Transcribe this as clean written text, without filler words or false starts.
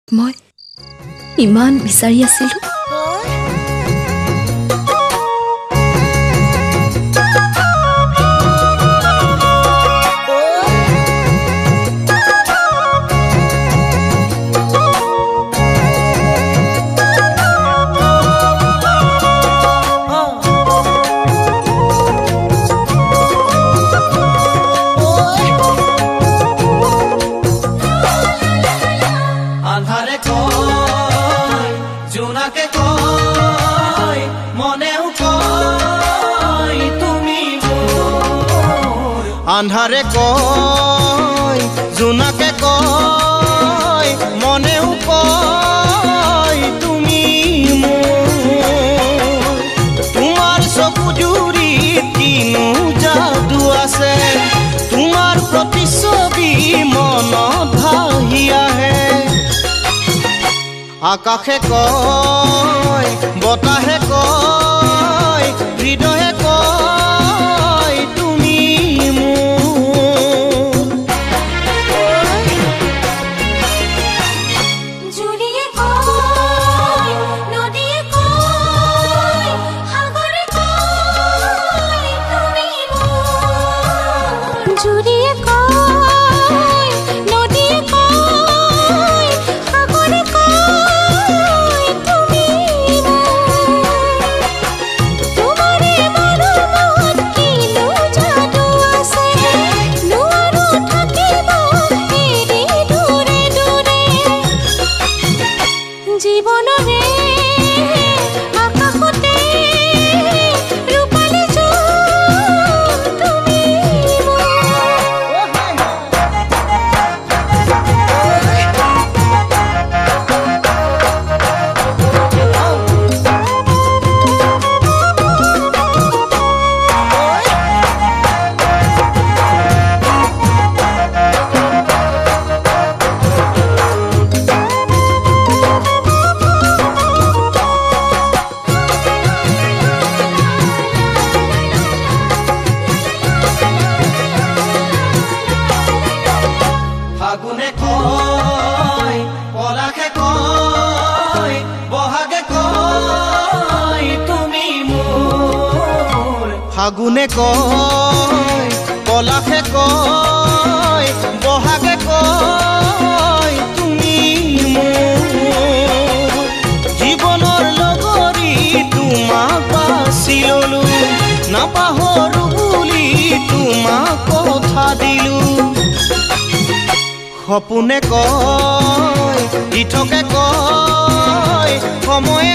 মই ইমান বিচাৰি আছিলো। আন্ধাৰে কয় জোনাকে কয় মনেও কয় তুমি মোৰ তোমাৰ চকু জুৰিত কিনো যাদু আছে তোমাৰ প্ৰতিচ্ছবি মনত ভাহি আহে আকাশে কয় বতাহে কয় হৃদয়ে কয় তুমি ফাগুনে কয় পলাশে কয় বহাগে কয় তুমি মোৰ জীৱনৰ লগৰী তোমাক বাছি ললো নাপাহৰো বুলি তোমাক কথা দিলো সপোনে কয় ইঠকে কয় সময়ে